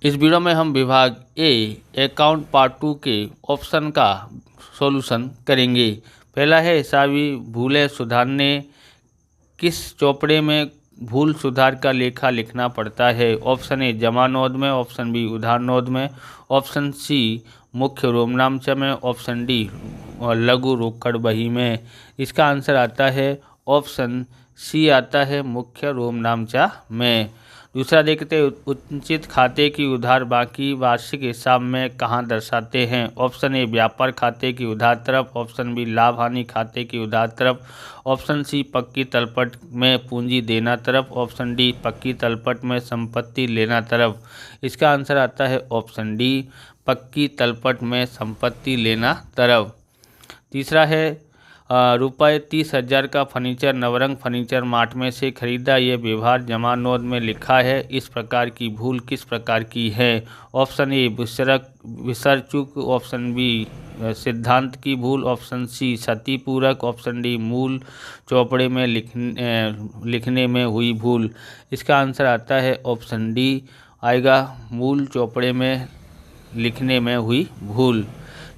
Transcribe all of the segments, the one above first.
इस वीडियो में हम विभाग ए अकाउंट पार्ट 2 के ऑप्शन का सॉल्यूशन करेंगे। पहला है हिसाबी भूलें सुधारने, किस चौपड़े में भूल सुधार का लेखा लिखना पड़ता है। ऑप्शन ए जमा नोट में, ऑप्शन बी उधार नोट में, ऑप्शन सी मुख्य रोमनामचा में, ऑप्शन डी लघु रोकड़ बही में। इसका आंसर आता है ऑप्शन सी आता है मुख्य रोमनामचा में। दूसरा देखते हैं, उचित खाते की उधार बाकी वार्षिक हिसाब में कहाँ दर्शाते हैं। ऑप्शन ए व्यापार खाते की उधार तरफ, ऑप्शन बी लाभ हानि खाते की उधार तरफ, ऑप्शन सी पक्की तलपट में पूंजी देना तरफ, ऑप्शन डी पक्की तलपट में संपत्ति लेना तरफ। इसका आंसर आता है ऑप्शन डी पक्की तलपट में संपत्ति लेना तरफ। तीसरा है रुपये 30,000 का फर्नीचर नवरंग फर्नीचर मार्ट में से खरीदा, यह व्यवहार जमा नोट में लिखा है। इस प्रकार की भूल किस प्रकार की है। ऑप्शन ए विसर चूक, ऑप्शन बी सिद्धांत की भूल, ऑप्शन सी क्षतिपूरक, ऑप्शन डी मूल चौपड़े में लिखने में हुई भूल। इसका आंसर आता है ऑप्शन डी आएगा मूल चौपड़े में लिखने में हुई भूल।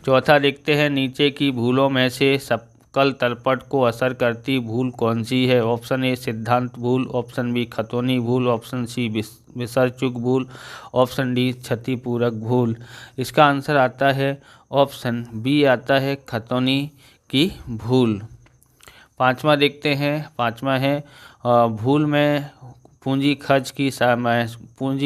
चौथा देखते हैं, नीचे की भूलों में से सकल तलपट को असर करती भूल कौन सी है। ऑप्शन ए सिद्धांत भूल, ऑप्शन बी खतौनी भूल, ऑप्शन सी विसर्चुक भूल, ऑप्शन डी क्षतिपूरक भूल। इसका आंसर आता है ऑप्शन बी आता है खतौनी की भूल। पांचवा देखते हैं, पांचवा है भूल में पूंजी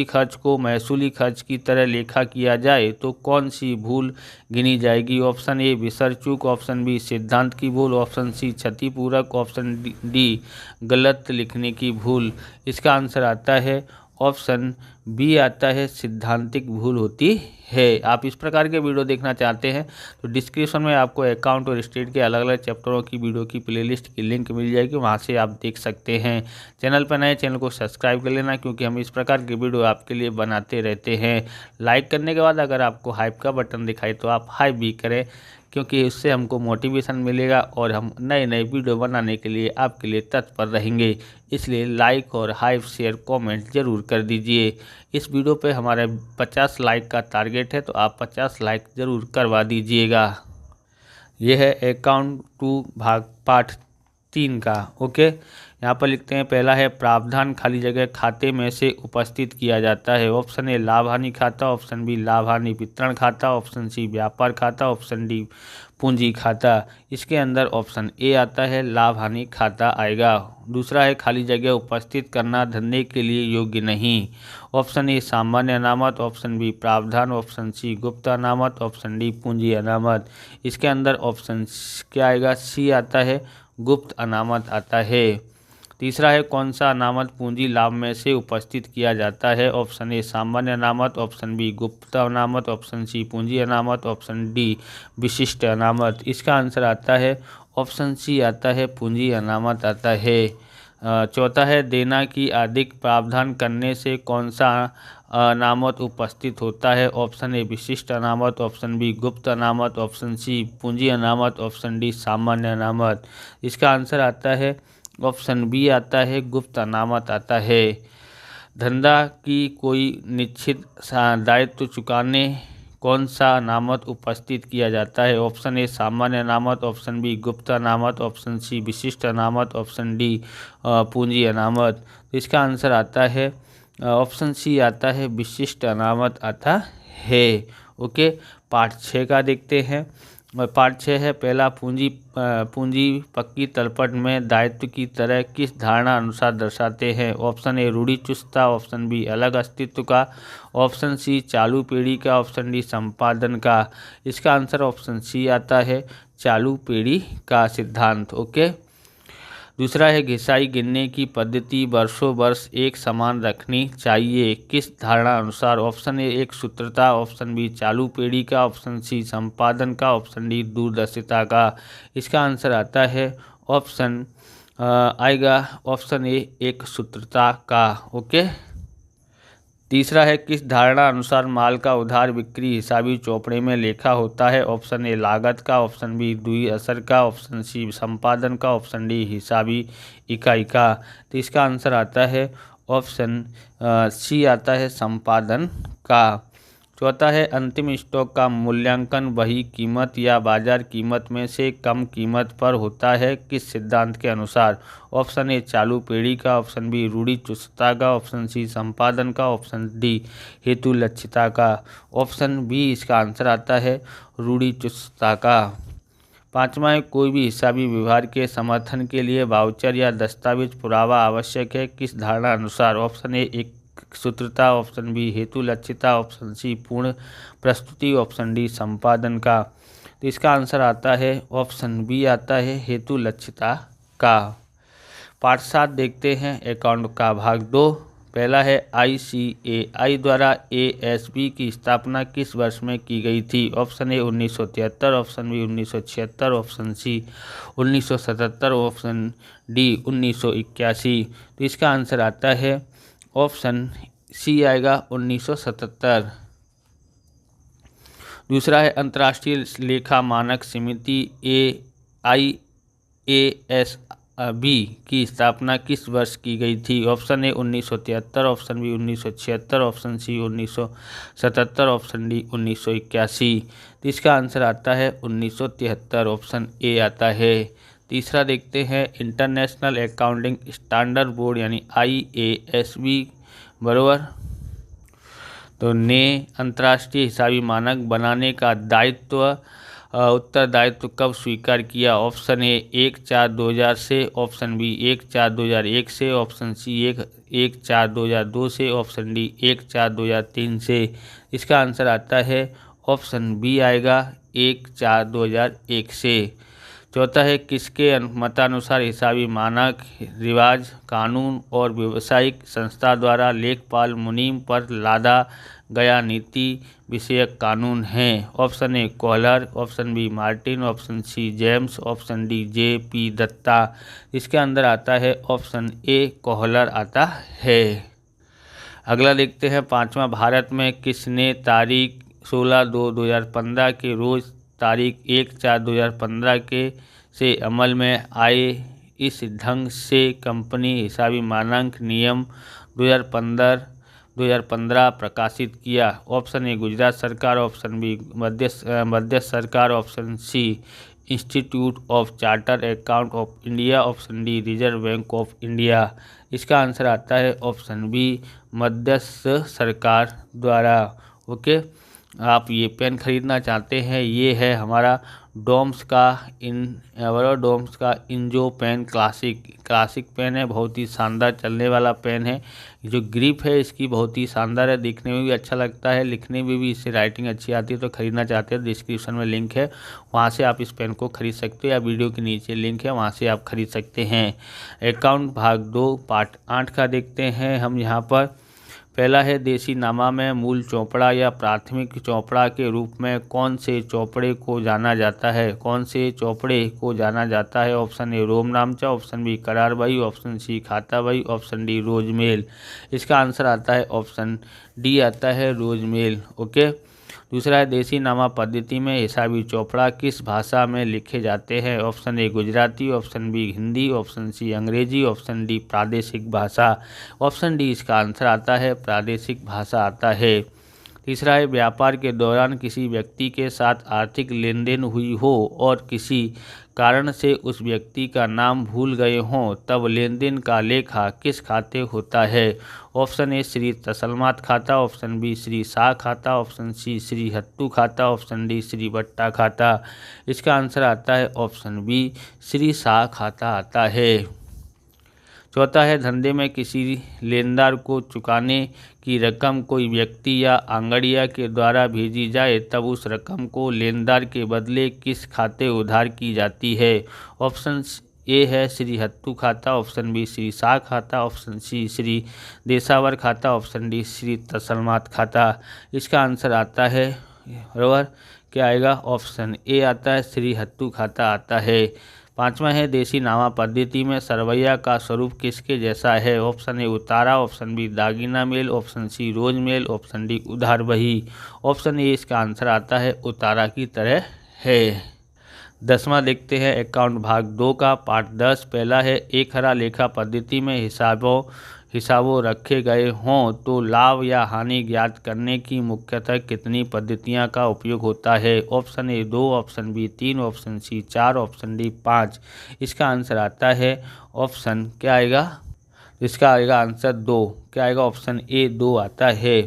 खर्च को महसूली खर्च की तरह लेखा किया जाए तो कौन सी भूल गिनी जाएगी। ऑप्शन ए विसर्चुक, ऑप्शन बी सिद्धांत की भूल, ऑप्शन सी क्षतिपूरक, ऑप्शन डी गलत लिखने की भूल। इसका आंसर आता है ऑप्शन बी आता है सिद्धांतिक भूल होती है। आप इस प्रकार के वीडियो देखना चाहते हैं तो डिस्क्रिप्शन में आपको अकाउंट और स्टेट के अलग अलग चैप्टरों की वीडियो की प्लेलिस्ट की लिंक मिल जाएगी, वहां से आप देख सकते हैं। चैनल पर नए चैनल को सब्सक्राइब कर लेना, क्योंकि हम इस प्रकार के वीडियो आपके लिए बनाते रहते हैं। लाइक करने के बाद अगर आपको हाइप का बटन दिखाई तो आप हाइप भी करें, क्योंकि इससे हमको मोटिवेशन मिलेगा और हम नए नए वीडियो बनाने के लिए आपके लिए तत्पर रहेंगे। इसलिए लाइक और हाइप शेयर कमेंट ज़रूर कर दीजिए। इस वीडियो पे हमारे 50 लाइक का टारगेट है, तो आप 50 लाइक ज़रूर करवा दीजिएगा। यह है अकाउंट 2 भाग पार्ट 3 का। ओके, यहाँ पर लिखते हैं, पहला है प्रावधान खाली जगह खाते में से उपस्थित किया जाता है। ऑप्शन ए लाभ हानि खाता, ऑप्शन बी लाभ हानि वितरण खाता, ऑप्शन सी व्यापार खाता, ऑप्शन डी पूंजी खाता। इसके अंदर ऑप्शन ए आता है लाभ हानि खाता आएगा। दूसरा है खाली जगह उपस्थित करना धंधे के लिए योग्य नहीं। ऑप्शन ए सामान्य अनामत, ऑप्शन बी प्रावधान, ऑप्शन सी गुप्त अनामत, ऑप्शन डी पूंजी अनामत। इसके अंदर ऑप्शन क्या आएगा, सी आता है गुप्त अनामत आता है। तीसरा है कौन सा अनामत पूंजी लाभ में से उपस्थित किया जाता है। ऑप्शन ए सामान्य अनामत, ऑप्शन बी गुप्त अनामत, ऑप्शन सी पूंजी अनामत, ऑप्शन डी विशिष्ट अनामत। इसका आंसर आता है ऑप्शन सी आता है पूंजी अनामत आता है। चौथा है देना की अधिक प्रावधान करने से कौन सा अनामत उपस्थित होता है। ऑप्शन ए विशिष्ट अनामत, ऑप्शन बी गुप्त अनामत, ऑप्शन सी पूंजी अनामत, ऑप्शन डी सामान्य अनामत। इसका आंसर आता है ऑप्शन बी आता है गुप्त अनामत आता है। धंधा की कोई निश्चित दायित्व चुकाने कौन सा अनामत उपस्थित किया जाता है। ऑप्शन ए सामान्य अनामत, ऑप्शन बी गुप्त अनामत, ऑप्शन सी विशिष्ट अनामत, ऑप्शन डी पूंजी अनामत। तो इसका आंसर आता है ऑप्शन सी आता है विशिष्ट अनामत आता है। ओके, पार्ट 6 का देखते हैं। पार्ट 6 है, पहला पूंजी पक्की तलपट में दायित्व की तरह किस धारणा अनुसार दर्शाते हैं। ऑप्शन ए रूढ़िचुस्तता, ऑप्शन बी अलग अस्तित्व का, ऑप्शन सी चालू पीढ़ी का, ऑप्शन डी संपादन का। इसका आंसर ऑप्शन सी आता है चालू पीढ़ी का सिद्धांत। ओके, दूसरा है घिसाई गिनने की पद्धति वर्षों वर्ष एक समान रखनी चाहिए किस धारणा अनुसार। ऑप्शन ए एक सूत्रता, ऑप्शन बी चालू पीढ़ी का, ऑप्शन सी संपादन का, ऑप्शन डी दूरदर्शिता का। इसका आंसर आता है ऑप्शन आएगा ऑप्शन ए एक सूत्रता का। ओके, तीसरा है किस धारणा अनुसार माल का उधार बिक्री हिसाबी चौपड़े में लेखा होता है। ऑप्शन ए लागत का, ऑप्शन बी दुई असर का, ऑप्शन सी संपादन का, ऑप्शन डी हिसाबी इकाई का। तो इसका आंसर आता है ऑप्शन सी आता है संपादन का। चौथा है अंतिम स्टॉक का मूल्यांकन वही कीमत या बाजार कीमत में से कम कीमत पर होता है किस सिद्धांत के अनुसार। ऑप्शन ए चालू पीढ़ी का, ऑप्शन बी रूढ़िचुस्तता का, ऑप्शन सी संपादन का, ऑप्शन डी हेतु लक्ष्यता का। ऑप्शन बी इसका आंसर आता है रूढ़िचुस्तता का। पाँचवा है कोई भी हिसाबी व्यवहार के समर्थन के लिए वाउचर या दस्तावेज पुरावा आवश्यक है किस धारणा अनुसार। ऑप्शन ए एक सूत्रता, ऑप्शन बी हेतु लक्ष्यता, ऑप्शन सी पूर्ण प्रस्तुति, ऑप्शन डी संपादन का। तो इसका आंसर आता है ऑप्शन बी आता है हेतु लक्ष्यता का। पार्ट 7 देखते हैं अकाउंट का भाग 2। पहला है ICAI द्वारा ASB की स्थापना किस वर्ष में की गई थी। Option A 1973, option B 1976, option C 1977, option D 1981। तो इसका आंसर आता है ऑप्शन सी आएगा 1977। दूसरा है अंतर्राष्ट्रीय लेखा मानक समिति AIASB की स्थापना किस वर्ष की गई थी। Option A 1973, option B 1976, option C 1977, option D 1981। तो इसका आंसर आता है 1973, ऑप्शन ए आता है। तीसरा देखते हैं इंटरनेशनल अकाउंटिंग स्टैंडर्ड बोर्ड यानी IASB बराबर तो ने अंतर्राष्ट्रीय हिसाबी मानक बनाने का उत्तरदायित्व कब स्वीकार किया। ऑप्शन ए 1/4/2000 से, ऑप्शन बी 1/4/2001 से, ऑप्शन सी 1/4/2002 से, ऑप्शन डी 1/4/2003 से। इसका आंसर आता है ऑप्शन बी आएगा 1/4/2001 से। चौथा है किसके मतानुसार हिसाबी मानक, रिवाज, कानून और व्यावसायिक संस्था द्वारा लेखपाल मुनीम पर लादा गया नीति विषयक कानून है। Option A Kohler, option B Martin, option C James, option D JP Datta. इसके अंदर आता है ऑप्शन ए कोहलर आता है। अगला देखते हैं पाँचवा, भारत में किसने तारीख 16/2/2015 के रोज तारीख 1/4/2015 के से अमल में आए इस ढंग से कंपनी हिसाबी मानक नियम 2015 प्रकाशित किया। ऑप्शन ए गुजरात सरकार, ऑप्शन बी मध्य सरकार, option C institute of charter account of India, option D reserve bank of India. इसका आंसर आता है ऑप्शन बी मध्य सरकार द्वारा। ओके, आप ये पेन खरीदना चाहते हैं, ये है हमारा डोम्स का इंजो पेन क्लासिक पेन है। बहुत ही शानदार चलने वाला पेन है। जो ग्रिप है इसकी बहुत ही शानदार है, दिखने में भी अच्छा लगता है, लिखने में भी इससे राइटिंग अच्छी आती है। तो ख़रीदना चाहते हैं डिस्क्रिप्शन में लिंक है, वहाँ से आप इस पेन को खरीद सकते हो, या वीडियो के नीचे लिंक है वहाँ से आप खरीद सकते हैं। अकाउंट भाग 2 पार्ट 8 का देखते हैं हम यहाँ पर। पहला है देसी नामा में मूल चौपड़ा या प्राथमिक चौपड़ा के रूप में कौन से चौपड़े को जाना जाता है। कौन से चौपड़े को जाना जाता है। ऑप्शन ए रोम नामचा, ऑप्शन बी करार बही, ऑप्शन सी खाता बही, ऑप्शन डी रोजमेल। इसका आंसर आता है ऑप्शन डी आता है रोजमेल। ओके, दूसरा है देसी नामा पद्धति में हिसाबी चौपड़ा किस भाषा में लिखे जाते हैं। Option A Gujarati, option B Hindi, option C Angrezi, option D प्रादेशिक भाषा। ऑप्शन डी इसका आंसर आता है प्रादेशिक भाषा आता है। तीसरा है व्यापार के दौरान किसी व्यक्ति के साथ आर्थिक लेन देन हुई हो और किसी कारण से उस व्यक्ति का नाम भूल गए हों, तब लेन देन का लेखा किस खाते होता है। ऑप्शन ए श्री तसलमात खाता, ऑप्शन बी श्री शाह खाता, ऑप्शन सी श्री हत्तू खाता, ऑप्शन डी श्री भट्टा खाता। इसका आंसर आता है ऑप्शन बी श्री शाह खाता आता है। चौथा है धंधे में किसी लेनदार को चुकाने की रकम कोई व्यक्ति या आंगड़िया के द्वारा भेजी जाए तब उस रकम को लेनदार के बदले किस खाते उधार की जाती है। ऑप्शन ए है श्री हत्तू खाता, ऑप्शन बी श्री शाह खाता, ऑप्शन सी श्री देसावर खाता, ऑप्शन डी श्री तसलमात खाता। इसका आंसर आता है बराबर क्या आएगा, ऑप्शन ए आता है श्री हत्तू खाता आता है। पांचवा है देसी नामा पद्धति में सरवैया का स्वरूप किसके जैसा है। ऑप्शन ए उतारा, ऑप्शन बी दागिना मेल, ऑप्शन सी रोज मेल, ऑप्शन डी उधार बही। ऑप्शन ए इसका आंसर आता है उतारा की तरह है। 10वां देखते हैं अकाउंट भाग 2 का पार्ट 10। पहला है एक हरा लेखा पद्धति में हिसाबों रखे गए हों तो लाभ या हानि ज्ञात करने की मुख्यतः कितनी पद्धतियां का उपयोग होता है? Option A 2, option B 3, option C 4, option D 5। इसका आंसर आता है ऑप्शन क्या आएगा? इसका आएगा आंसर 2। क्या आएगा? ऑप्शन ए 2 आता है।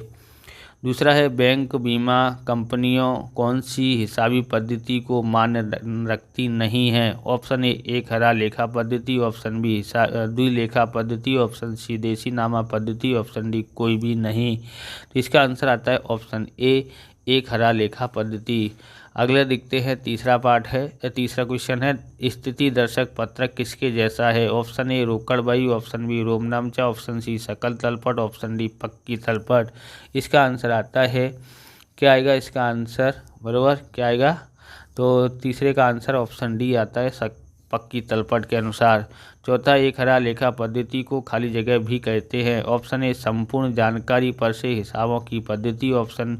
दूसरा है बैंक बीमा कंपनियों कौन सी हिसाबी पद्धति को मान्य रखती नहीं है? ऑप्शन ए एक हरा लेखा पद्धति, ऑप्शन बी द्विलेखा पद्धति, ऑप्शन सी देशीनामा पद्धति, ऑप्शन डी कोई भी नहीं। तो इसका आंसर आता है ऑप्शन ए एक हरा लेखा पद्धति। अगला देखते हैं तीसरा पार्ट है, तीसरा क्वेश्चन है स्थिति दर्शक पत्रक किसके जैसा है? ऑप्शन ए रोकड़बही, ऑप्शन बी रोमनामचा, ऑप्शन सी सकल तलपट, ऑप्शन डी पक्की तलपट। इसका आंसर आता है क्या आएगा? इसका आंसर बराबर क्या आएगा? तो तीसरे का आंसर ऑप्शन डी आता है पक्की तलपट के अनुसार। चौथा एक हरा लेखा पद्धति को खाली जगह भी कहते हैं। ऑप्शन ए संपूर्ण जानकारी पर से हिसाबों की पद्धति, ऑप्शन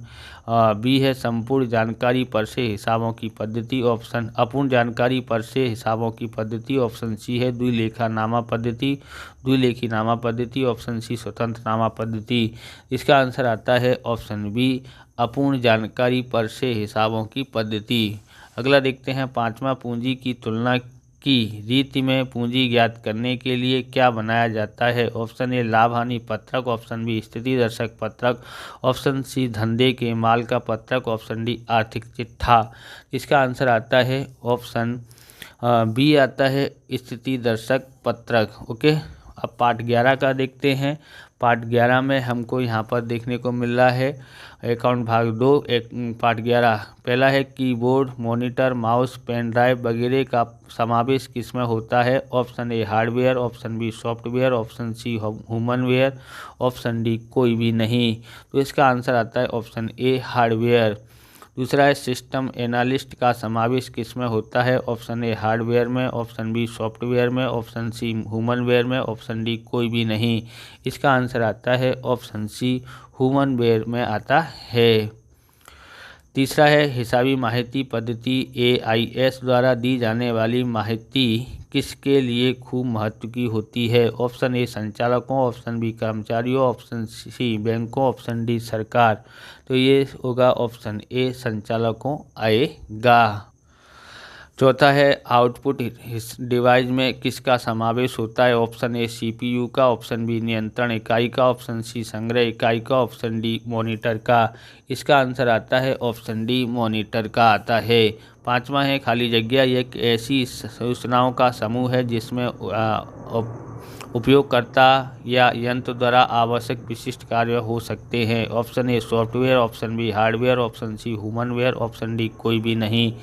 बी है संपूर्ण जानकारी पर से हिसाबों की पद्धति, ऑप्शन अपूर्ण जानकारी पर से हिसाबों की पद्धति, ऑप्शन सी है द्विलेखानामा पद्धति, द्विलेखीनामा पद्धति, ऑप्शन सी स्वतंत्र नामा पद्धति। इसका आंसर आता है ऑप्शन बी अपूर्ण जानकारी पर से हिसाबों की पद्धति। अगला देखते हैं पांचवा पूंजी की तुलना की रीति में पूंजी ज्ञात करने के लिए क्या बनाया जाता है? ऑप्शन ए लाभ हानि पत्रक, ऑप्शन बी स्थिति दर्शक पत्रक, ऑप्शन सी धंधे के माल का पत्रक, ऑप्शन डी आर्थिक चिट्ठा। इसका आंसर आता है ऑप्शन बी आता है स्थिति दर्शक पत्रक। ओके, अब पार्ट 11 का देखते हैं। पार्ट 11 में हमको यहाँ पर देखने को मिल रहा है अकाउंट भाग 2 पार्ट 11। पहला है keyboard, monitor, mouse, pen drive वगैरह का समावेश किसमें होता है? Option A hardware, option B software, option C humanware, option D कोई भी नहीं। तो इसका आंसर आता है ऑप्शन ए हार्डवेयर। दूसरा है सिस्टम एनालिस्ट का समावेश किसमें होता है? ऑप्शन ए हार्डवेयर में, ऑप्शन बी सॉफ्टवेयर में, ऑप्शन सी ह्यूमनवेयर में, ऑप्शन डी कोई भी नहीं। इसका आंसर आता है ऑप्शन सी ह्यूमनवेयर में आता है। तीसरा है हिसाबी माहिती पद्धति AIS द्वारा दी जाने वाली माहिती किसके लिए खूब महत्व की होती है? ऑप्शन ए संचालकों, ऑप्शन बी कर्मचारियों, ऑप्शन सी बैंकों, ऑप्शन डी सरकार। तो ये होगा ऑप्शन ए संचालकों आएगा। चौथा है आउटपुट डिवाइस में किसका समावेश होता है? ऑप्शन ए CPU का, ऑप्शन बी नियंत्रण इकाई का, ऑप्शन सी संग्रह इकाई का, ऑप्शन डी मॉनिटर का। इसका आंसर आता है ऑप्शन डी मॉनिटर का आता है। पांचवा है खाली जगह एक ऐसी सूचनाओं का समूह है जिसमें उपयोगकर्ता या यंत्र द्वारा आवश्यक विशिष्ट कार्य हो सकते हैं। Option A software, option B hardware, option C humanware, option D कोई भी नहीं।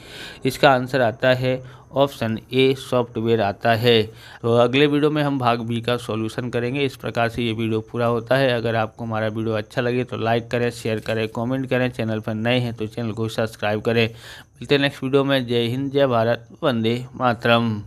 इसका आंसर आता है ऑप्शन ए सॉफ्टवेयर आता है। तो अगले वीडियो में हम भाग बी का सॉल्यूशन करेंगे। इस प्रकार से ये वीडियो पूरा होता है। अगर आपको हमारा वीडियो अच्छा लगे तो लाइक करें, शेयर करें, कमेंट करें। चैनल पर नए हैं तो चैनल को सब्सक्राइब करें। मिलते हैं नेक्स्ट वीडियो में। जय हिंद, जय भारत, वंदे मातरम।